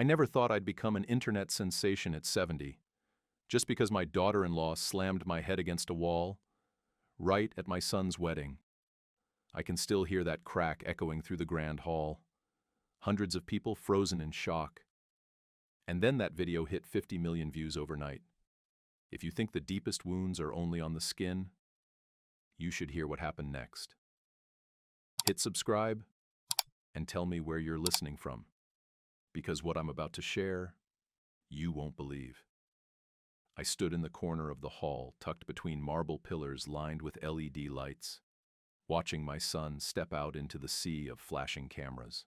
I never thought I'd become an internet sensation at 70, just because my daughter-in-law slammed my head against a wall, right at my son's wedding. I can still hear that crack echoing through the grand hall. Hundreds of people frozen in shock. And then that video hit 50 million views overnight. If you think the deepest wounds are only on the skin, you should hear what happened next. Hit subscribe and tell me where you're listening from, because what I'm about to share, you won't believe. I stood in the corner of the hall, tucked between marble pillars lined with LED lights, watching my son step out into the sea of flashing cameras.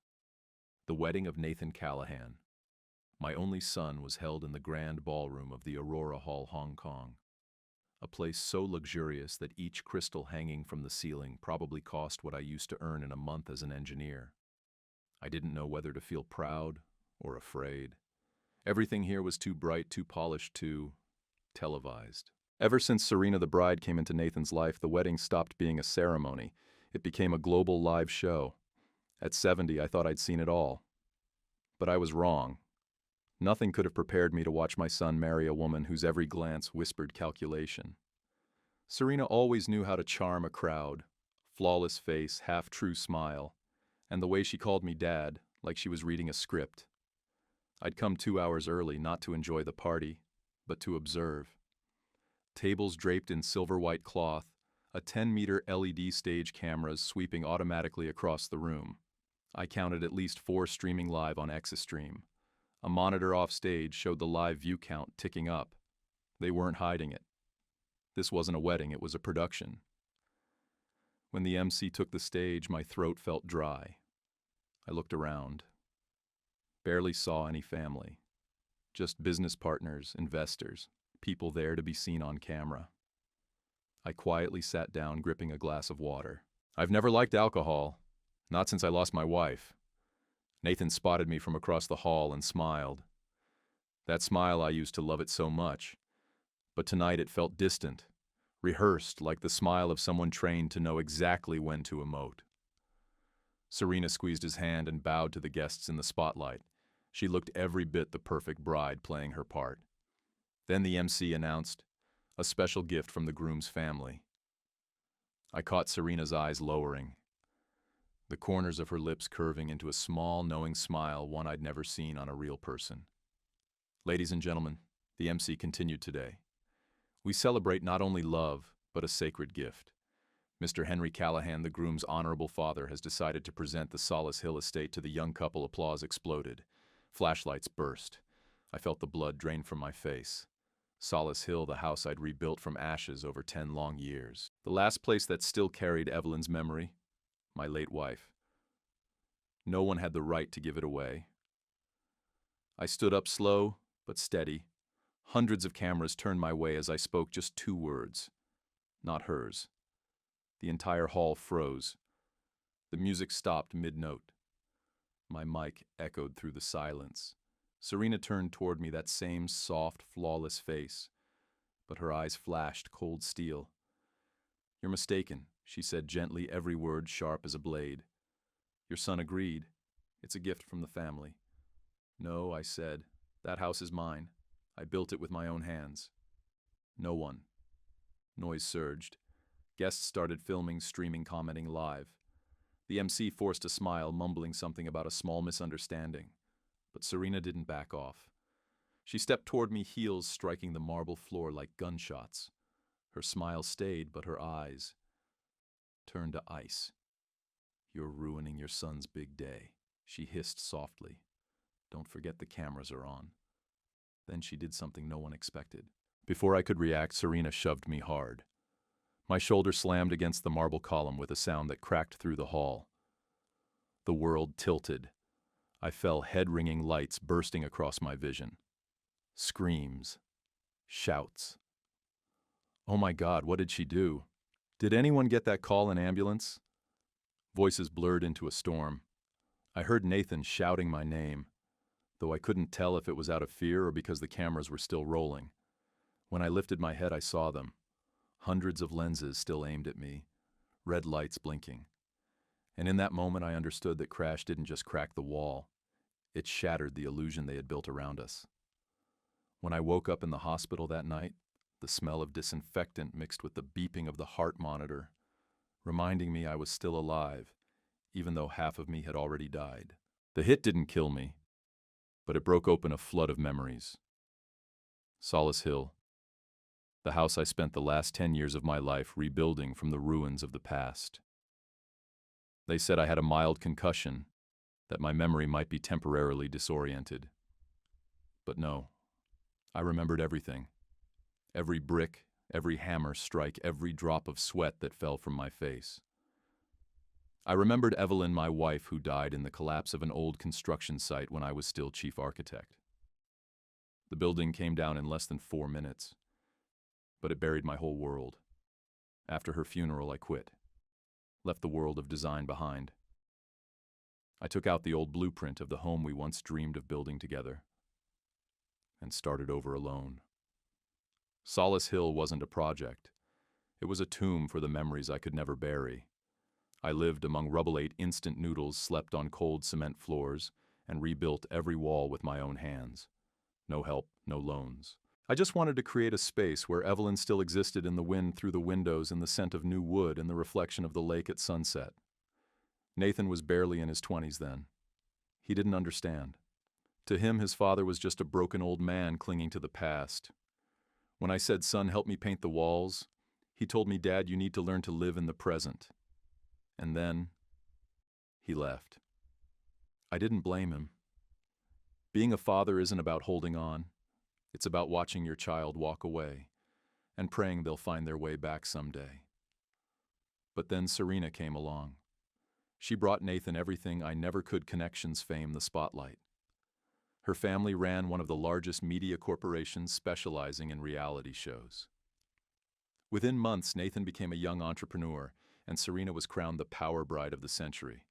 The wedding of Nathan Callahan, my only son, was held in the grand ballroom of the Aurora Hall, Hong Kong, a place so luxurious that each crystal hanging from the ceiling probably cost what I used to earn in a month as an engineer. I didn't know whether to feel proud or afraid. Everything here was too bright, too polished, too televised. Ever since Serena the bride came into Nathan's life, the wedding stopped being a ceremony. It became a global live show. At 70, I thought I'd seen it all. But I was wrong. Nothing could have prepared me to watch my son marry a woman whose every glance whispered calculation. Serena always knew how to charm a crowd. Flawless face, half-true smile, and the way she called me Dad, like she was reading a script. I'd come 2 hours early, not to enjoy the party, but to observe. Tables draped in silver-white cloth, a 10-meter LED stage cameras sweeping automatically across the room. I counted at least 4 streaming live on Exostream. A monitor off stage showed the live view count ticking up. They weren't hiding it. This wasn't a wedding, it was a production. When the MC took the stage, my throat felt dry. I looked around. Barely saw any family. Just business partners, investors, people there to be seen on camera. I quietly sat down, gripping a glass of water. I've never liked alcohol, not since I lost my wife. Nathan spotted me from across the hall and smiled. That smile, I used to love it so much. But tonight it felt distant, rehearsed, like the smile of someone trained to know exactly when to emote. Serena squeezed his hand and bowed to the guests in the spotlight. She looked every bit the perfect bride playing her part. Then the MC announced, a special gift from the groom's family. I caught Serena's eyes lowering, the corners of her lips curving into a small, knowing smile, one I'd never seen on a real person. Ladies and gentlemen, the MC continued today. We celebrate not only love, but a sacred gift. Mr. Henry Callahan, the groom's honorable father, has decided to present the Solace Hill estate to the young couple. Applause exploded. Flashlights burst. I felt the blood drain from my face. Solace Hill, the house I'd rebuilt from ashes over 10 long years. The last place that still carried Evelyn's memory, my late wife. No one had the right to give it away. I stood up slow but steady. Hundreds of cameras turned my way as I spoke just 2 words. Not hers. The entire hall froze. The music stopped mid-note. My mic echoed through the silence. Serena turned toward me, that same soft, flawless face, but her eyes flashed cold steel. You're mistaken, she said gently, every word sharp as a blade. Your son agreed. It's a gift from the family. No, I said. That house is mine. I built it with my own hands. No one. Noise surged. Guests started filming, streaming, commenting live. The MC forced a smile, mumbling something about a small misunderstanding. But Serena didn't back off. She stepped toward me, heels striking the marble floor like gunshots. Her smile stayed, but her eyes turned to ice. You're ruining your son's big day, she hissed softly. Don't forget the cameras are on. Then she did something no one expected. Before I could react, Serena shoved me hard. My shoulder slammed against the marble column with a sound that cracked through the hall. The world tilted. I fell, head-ringing lights bursting across my vision. Screams. Shouts. Oh my God, what did she do? Did anyone get that call, an ambulance? Voices blurred into a storm. I heard Nathan shouting my name, though I couldn't tell if it was out of fear or because the cameras were still rolling. When I lifted my head, I saw them. Hundreds of lenses still aimed at me, red lights blinking. And in that moment, I understood that crash didn't just crack the wall. It shattered the illusion they had built around us. When I woke up in the hospital that night, the smell of disinfectant mixed with the beeping of the heart monitor, reminding me I was still alive, even though half of me had already died. The hit didn't kill me, but it broke open a flood of memories. Solace Hill, the house I spent the last 10 years of my life rebuilding from the ruins of the past. They said I had a mild concussion, that my memory might be temporarily disoriented. But no, I remembered everything. Every brick, every hammer strike, every drop of sweat that fell from my face. I remembered Evelyn, my wife, who died in the collapse of an old construction site when I was still chief architect. The building came down in less than 4 minutes, but it buried my whole world. After her funeral, I quit, left the world of design behind. I took out the old blueprint of the home we once dreamed of building together, and started over alone. Solace Hill wasn't a project. It was a tomb for the memories I could never bury. I lived among rubble-ate instant noodles, slept on cold cement floors, and rebuilt every wall with my own hands. No help, no loans. I just wanted to create a space where Evelyn still existed in the wind through the windows and the scent of new wood and the reflection of the lake at sunset. Nathan was barely in his 20s then. He didn't understand. To him, his father was just a broken old man clinging to the past. When I said, "Son, help me paint the walls," he told me, "Dad, you need to learn to live in the present." And then, he left. I didn't blame him. Being a father isn't about holding on. It's about watching your child walk away and praying they'll find their way back someday. But then Serena came along. She brought Nathan everything I never could: connections, fame, the spotlight. Her family ran one of the largest media corporations specializing in reality shows. Within months, Nathan became a young entrepreneur, and Serena was crowned the power bride of the century.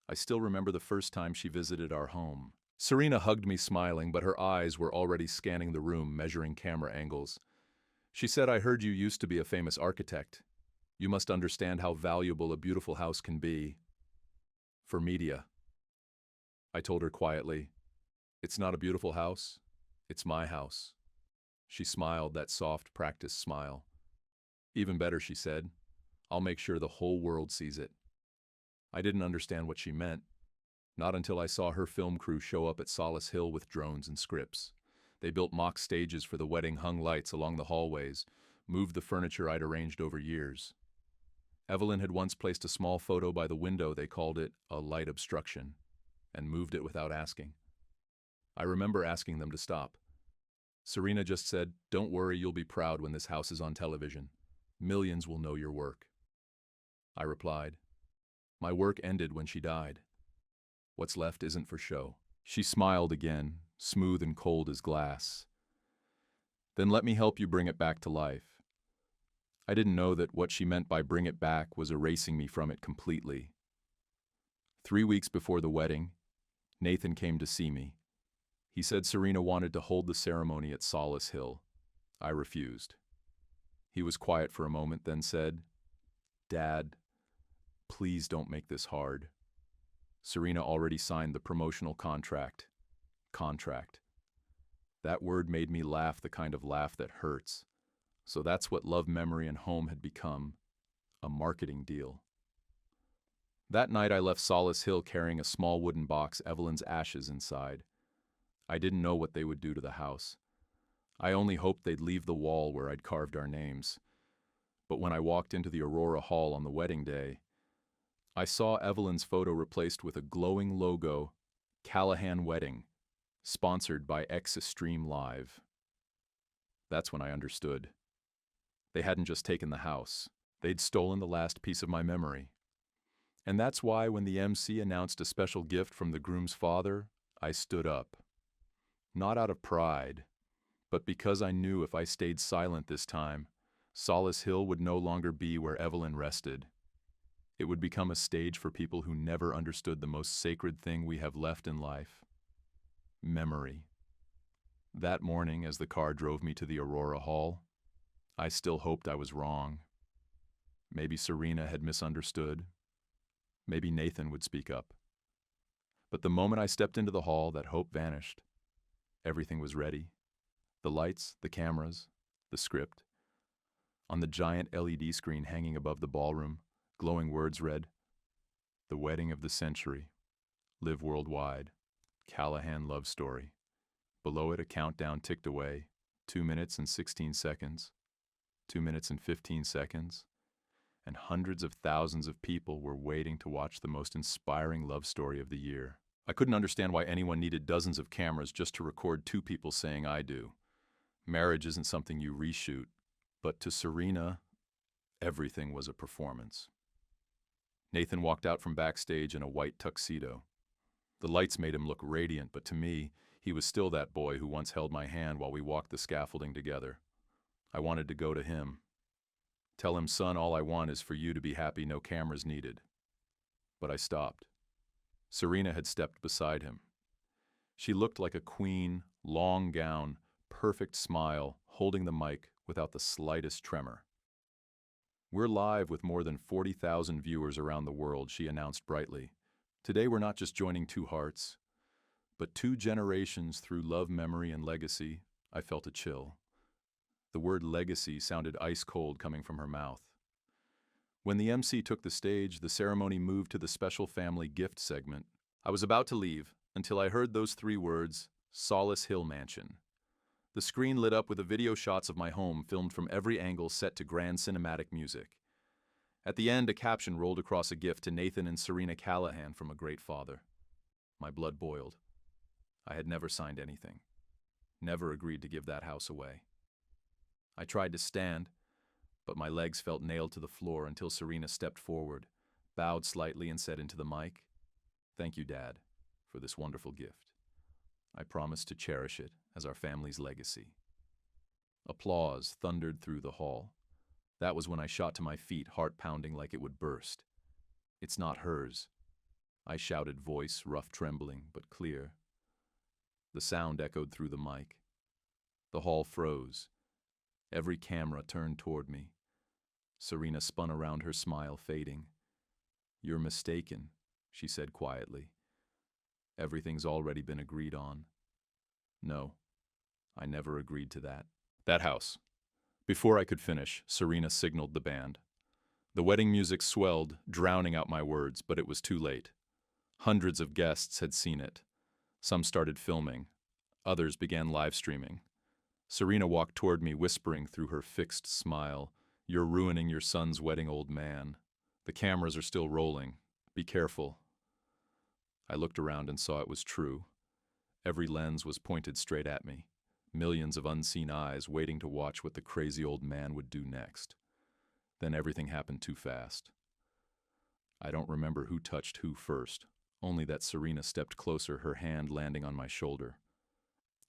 I still remember the first time she visited our home. Serena hugged me smiling, but her eyes were already scanning the room, measuring camera angles. She said, "I heard you used to be a famous architect. You must understand how valuable a beautiful house can be for media." I told her quietly, "It's not a beautiful house, it's my house." She smiled, that soft, practiced smile. "Even better," she said, "I'll make sure the whole world sees it." I didn't understand what she meant. Not until I saw her film crew show up at Solace Hill with drones and scripts. They built mock stages for the wedding, hung lights along the hallways, moved the furniture I'd arranged over years. Evelyn had once placed a small photo by the window. They called it a light obstruction, and moved it without asking. I remember asking them to stop. Serena just said, "Don't worry, you'll be proud when this house is on television. Millions will know your work." I replied, "My work ended when she died. What's left isn't for show." She smiled again, smooth and cold as glass. "Then let me help you bring it back to life." I didn't know that what she meant by bring it back was erasing me from it completely. 3 weeks before the wedding, Nathan came to see me. He said Serena wanted to hold the ceremony at Solace Hill. I refused. He was quiet for a moment, then said, "Dad, please don't make this hard. Serena already signed the promotional contract." Contract. That word made me laugh, the kind of laugh that hurts. So that's what Love, Memory, and Home had become, a marketing deal. That night I left Solace Hill carrying a small wooden box, Evelyn's ashes inside. I didn't know what they would do to the house. I only hoped they'd leave the wall where I'd carved our names. But when I walked into the Aurora Hall on the wedding day, I saw Evelyn's photo replaced with a glowing logo, "Callahan Wedding, sponsored by Extreme Live." That's when I understood. They hadn't just taken the house, they'd stolen the last piece of my memory. And that's why when the MC announced a special gift from the groom's father, I stood up. Not out of pride, but because I knew if I stayed silent this time, Solace Hill would no longer be where Evelyn rested. It would become a stage for people who never understood the most sacred thing we have left in life: memory. That morning, as the car drove me to the Aurora Hall, I still hoped I was wrong. Maybe Serena had misunderstood. Maybe Nathan would speak up. But the moment I stepped into the hall, that hope vanished. Everything was ready. The lights, the cameras, the script. On the giant LED screen hanging above the ballroom, glowing words read, "The Wedding of the Century. Live worldwide. Callahan love story." Below it, a countdown ticked away. 2 minutes and 16 seconds. 2 minutes and 15 seconds. And hundreds of thousands of people were waiting to watch the most inspiring love story of the year. I couldn't understand why anyone needed dozens of cameras just to record two people saying "I do." Marriage isn't something you reshoot, but to Serena, everything was a performance. Nathan walked out from backstage in a white tuxedo. The lights made him look radiant, but to me, he was still that boy who once held my hand while we walked the scaffolding together. I wanted to go to him. Tell him, "Son, all I want is for you to be happy, no cameras needed." But I stopped. Serena had stepped beside him. She looked like a queen, long gown, perfect smile, holding the mic without the slightest tremor. "We're live with more than 40,000 viewers around the world," she announced brightly. "Today we're not just joining two hearts, but two generations through love, memory, and legacy." I felt a chill. The word legacy sounded ice cold coming from her mouth. When the MC took the stage, the ceremony moved to the special family gift segment. I was about to leave until I heard those three words, "Solace Hill Mansion." The screen lit up with the video shots of my home filmed from every angle set to grand cinematic music. At the end, a caption rolled across a gift to Nathan and Serena Callahan from a great father. My blood boiled. I had never signed anything. Never agreed to give that house away. I tried to stand, but my legs felt nailed to the floor until Serena stepped forward, bowed slightly and said into the mic, "Thank you, Dad, for this wonderful gift. I promise to cherish it as our family's legacy." Applause thundered through the hall. That was when I shot to my feet, heart pounding like it would burst. "It's not hers," I shouted, voice rough trembling but clear. The sound echoed through the mic. The hall froze. Every camera turned toward me. Serena spun around, her smile fading. "You're mistaken," she said quietly. "Everything's already been agreed on." No, I never agreed to that. That house. Before I could finish, Serena signaled the band. The wedding music swelled, drowning out my words, but it was too late. Hundreds of guests had seen it. Some started filming. Others began live streaming. Serena walked toward me, whispering through her fixed smile, "You're ruining your son's wedding, old man. The cameras are still rolling. Be careful." I looked around and saw it was true. Every lens was pointed straight at me. Millions of unseen eyes waiting to watch what the crazy old man would do next. Then everything happened too fast. I don't remember who touched who first, only that Serena stepped closer, her hand landing on my shoulder,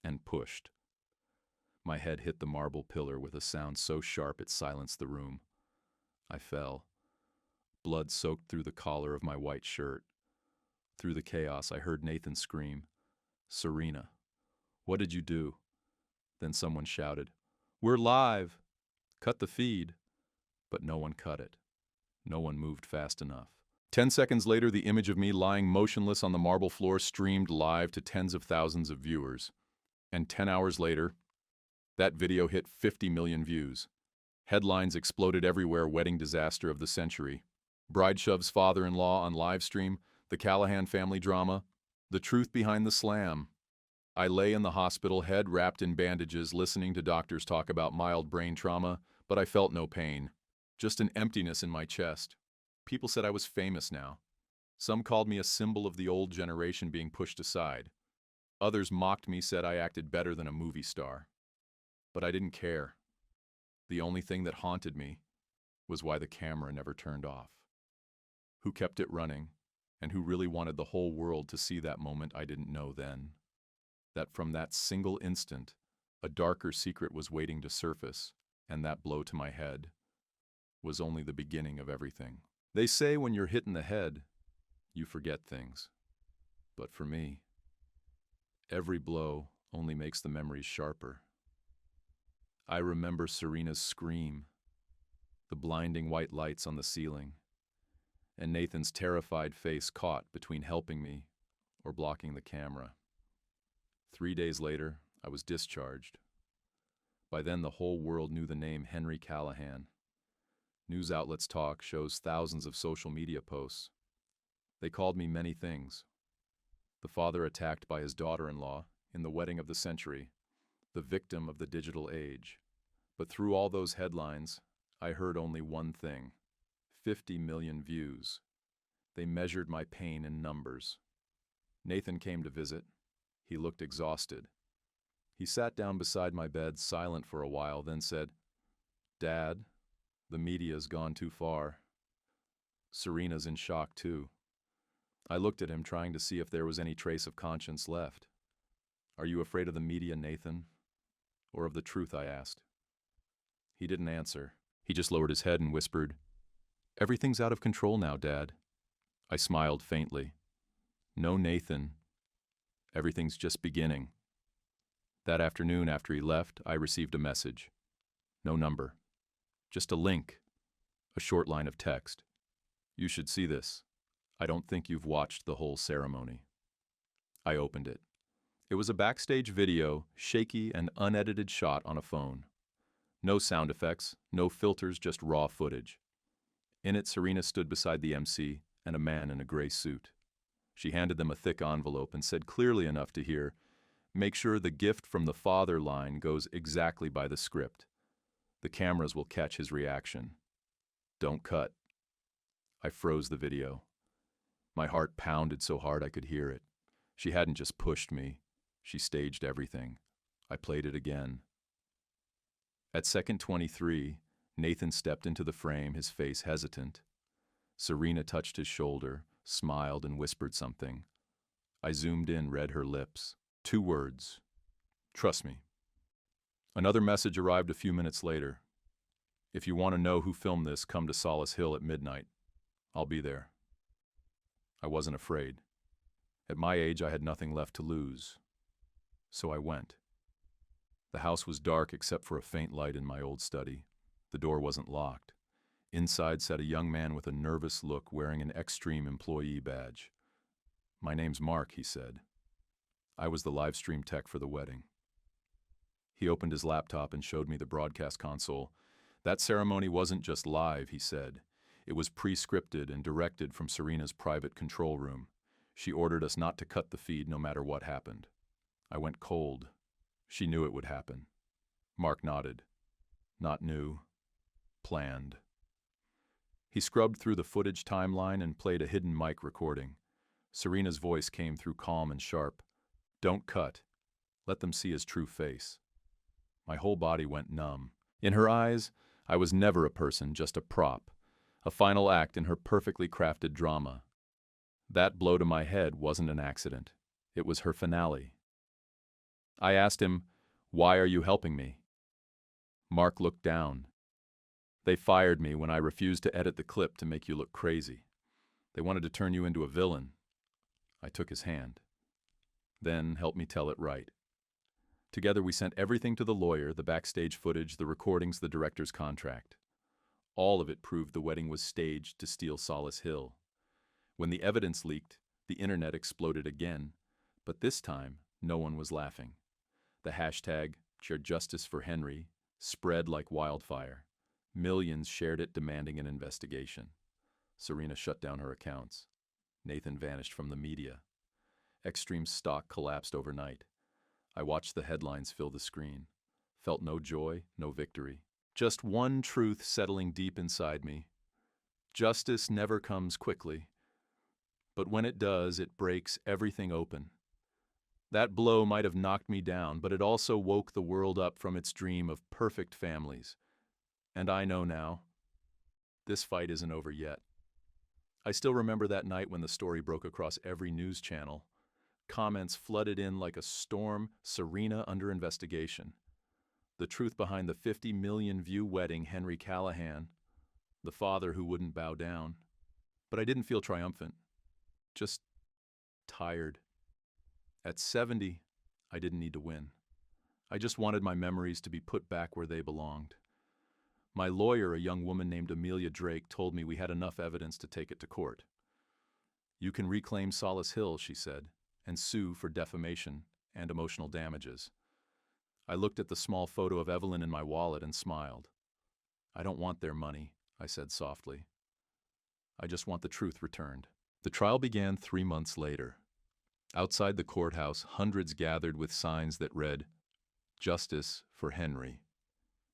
and pushed. My head hit the marble pillar with a sound so sharp it silenced the room. I fell. Blood soaked through the collar of my white shirt. Through the chaos, I heard Nathan scream, "Serena, what did you do?" Then someone shouted, "We're live! Cut the feed!" But no one cut it. No one moved fast enough. 10 seconds later, the image of me lying motionless on the marble floor streamed live to tens of thousands of viewers. And 10 hours later, that video hit 50 million views. Headlines exploded everywhere: "Wedding disaster of the century," "Bride shoves father-in-law on live stream," "The Callahan family drama," "The truth behind the slam." I lay in the hospital, head wrapped in bandages, listening to doctors talk about mild brain trauma, but I felt no pain, just an emptiness in my chest. People said I was famous now. Some called me a symbol of the old generation being pushed aside. Others mocked me, said I acted better than a movie star. But I didn't care. The only thing that haunted me was why the camera never turned off. Who kept it running, and who really wanted the whole world to see that moment I didn't know then. That from that single instant, a darker secret was waiting to surface, and that blow to my head was only the beginning of everything. They say when you're hit in the head, you forget things. But for me, every blow only makes the memories sharper. I remember Serena's scream, the blinding white lights on the ceiling, and Nathan's terrified face caught between helping me or blocking the camera. 3 days later, I was discharged. By then, the whole world knew the name Henry Callahan. News outlets talk, shows thousands of social media posts. They called me many things. The father attacked by his daughter-in-law in the wedding of the century, the victim of the digital age. But through all those headlines, I heard only one thing: 50 million views. They measured my pain in numbers. Nathan came to visit. He looked exhausted. He sat down beside my bed, silent for a while, then said, "Dad, the media's gone too far." Serena's in shock too. I looked at him, trying to see if there was any trace of conscience left. "Are you afraid of the media, Nathan? Or of the truth?" I asked. He didn't answer. He just lowered his head and whispered, "Everything's out of control now, Dad." I smiled faintly. "No, Nathan. Everything's just beginning." That afternoon, after he left, I received a message. No number. Just a link. A short line of text. "You should see this. I don't think you've watched the whole ceremony." I opened it. It was a backstage video, shaky and unedited shot on a phone. No sound effects, no filters, just raw footage. In it, Serena stood beside the MC and a man in a gray suit. She handed them a thick envelope and said clearly enough to hear, "Make sure the gift from the father line goes exactly by the script. The cameras will catch his reaction. Don't cut." I froze the video. My heart pounded so hard I could hear it. She hadn't just pushed me. She staged everything. I played it again. At second 23, Nathan stepped into the frame, his face hesitant. Serena touched his shoulder, smiled, and whispered something. I zoomed in, read her lips. 2 words. "Trust me." Another message arrived a few minutes later. "If you want to know who filmed this, come to Solace Hill at midnight. I'll be there." I wasn't afraid. At my age, I had nothing left to lose. So I went. The house was dark except for a faint light in my old study. The door wasn't locked. Inside sat a young man with a nervous look, wearing an Extreme employee badge. "My name's Mark," he said. I was the live stream tech for the wedding. He opened his laptop and showed me the broadcast console. "That ceremony wasn't just live," he said. "It was pre-scripted and directed from Serena's private control room. She ordered us not to cut the feed no matter what happened." I went cold. She knew it would happen. Mark nodded. "Not new. Planned." He scrubbed through the footage timeline and played a hidden mic recording. Serena's voice came through calm and sharp. "Don't cut. Let them see his true face." My whole body went numb. In her eyes, I was never a person, just a prop. A final act in her perfectly crafted drama. That blow to my head wasn't an accident. It was her finale. I asked him, "Why are you helping me?" Mark looked down. "They fired me when I refused to edit the clip to make you look crazy. They wanted to turn you into a villain." I took his hand. "Then help me tell it right." Together we sent everything to the lawyer, the backstage footage, the recordings, the director's contract. All of it proved the wedding was staged to steal Solace Hill. When the evidence leaked, the internet exploded again, but this time, no one was laughing. The hashtag #CheerJusticeForHenry spread like wildfire. Millions shared it, demanding an investigation. Serena shut down her accounts. Nathan vanished from the media. Extreme's stock collapsed overnight. I watched the headlines fill the screen. Felt no joy, no victory. Just one truth settling deep inside me. Justice never comes quickly. But when it does, it breaks everything open. That blow might have knocked me down, but it also woke the world up from its dream of perfect families. And I know now, this fight isn't over yet. I still remember that night when the story broke across every news channel. Comments flooded in like a storm, Serena under investigation. The truth behind the 50 million view wedding, Henry Callahan, the father who wouldn't bow down. But I didn't feel triumphant, just tired. At 70, I didn't need to win. I just wanted my memories to be put back where they belonged. My lawyer, a young woman named Amelia Drake, told me we had enough evidence to take it to court. "You can reclaim Solace Hill," she said, and sue for defamation and emotional damages. I looked at the small photo of Evelyn in my wallet and smiled. I don't want their money, I said softly. I just want the truth returned. The trial began 3 months later. Outside the courthouse, hundreds gathered with signs that read, "Justice for Henry."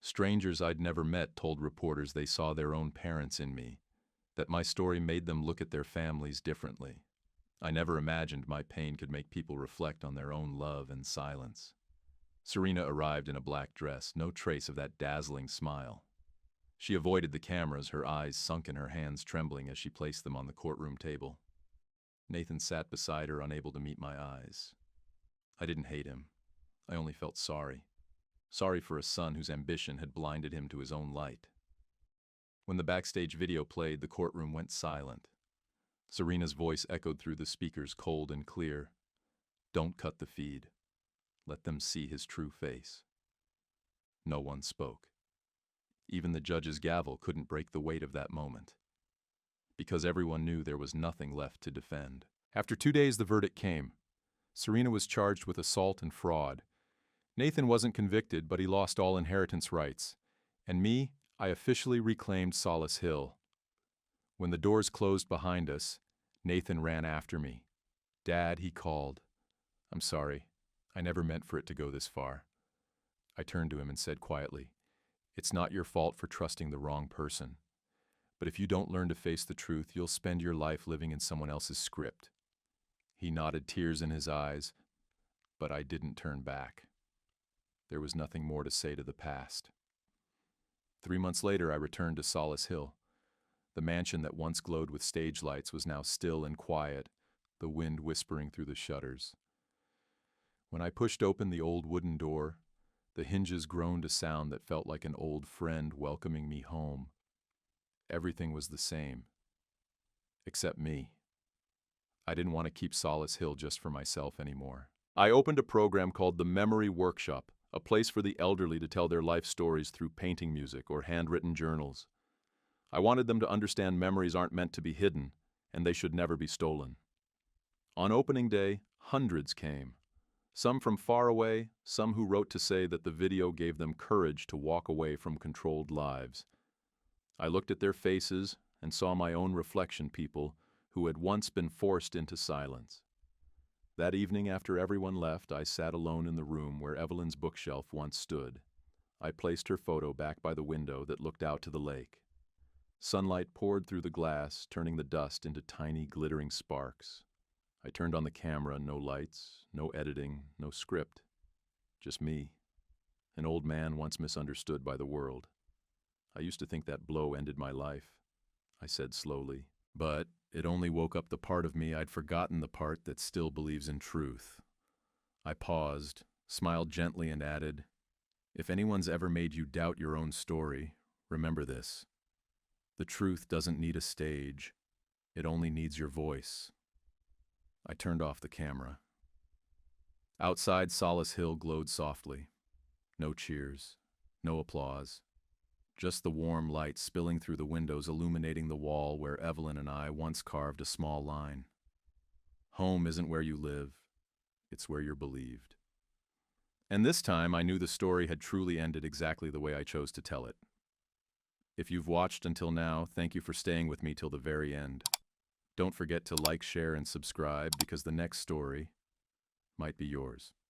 Strangers I'd never met told reporters they saw their own parents in me, that my story made them look at their families differently. I never imagined my pain could make people reflect on their own love and silence. Serena arrived in a black dress, no trace of that dazzling smile. She avoided the cameras, her eyes sunk in her hands trembling as she placed them on the courtroom table. Nathan sat beside her, unable to meet my eyes. I didn't hate him. I only felt sorry. Sorry for a son whose ambition had blinded him to his own light. When the backstage video played, the courtroom went silent. Serena's voice echoed through the speakers, cold and clear. "Don't cut the feed. Let them see his true face." No one spoke. Even the judge's gavel couldn't break the weight of that moment, because everyone knew there was nothing left to defend. After 2 days, the verdict came. Serena was charged with assault and fraud. Nathan wasn't convicted, but he lost all inheritance rights. And me, I officially reclaimed Solace Hill. When the doors closed behind us, Nathan ran after me. "Dad," he called. "I'm sorry. I never meant for it to go this far." I turned to him and said quietly, "It's not your fault for trusting the wrong person. But if you don't learn to face the truth, you'll spend your life living in someone else's script." He nodded, tears in his eyes, but I didn't turn back. There was nothing more to say to the past. 3 months later, I returned to Solace Hill. The mansion that once glowed with stage lights was now still and quiet, the wind whispering through the shutters. When I pushed open the old wooden door, the hinges groaned a sound that felt like an old friend welcoming me home. Everything was the same, except me. I didn't want to keep Solace Hill just for myself anymore. I opened a program called the Memory Workshop, a place for the elderly to tell their life stories through painting music or handwritten journals. I wanted them to understand memories aren't meant to be hidden, and they should never be stolen. On opening day, hundreds came. Some from far away, some who wrote to say that the video gave them courage to walk away from controlled lives. I looked at their faces and saw my own reflection, people who had once been forced into silence. That evening, after everyone left, I sat alone in the room where Evelyn's bookshelf once stood. I placed her photo back by the window that looked out to the lake. Sunlight poured through the glass, turning the dust into tiny, glittering sparks. I turned on the camera, no lights, no editing, no script. Just me, an old man once misunderstood by the world. "I used to think that blow ended my life," I said slowly. "But it only woke up the part of me I'd forgotten, the part that still believes in truth." I paused, smiled gently, and added, "If anyone's ever made you doubt your own story, remember this. The truth doesn't need a stage. It only needs your voice." I turned off the camera. Outside, Solace Hill glowed softly. No cheers, no applause. Just the warm light spilling through the windows, illuminating the wall where Evelyn and I once carved a small line. Home isn't where you live, it's where you're believed. And this time, I knew the story had truly ended exactly the way I chose to tell it. If you've watched until now, thank you for staying with me till the very end. Don't forget to like, share, and subscribe, because the next story might be yours.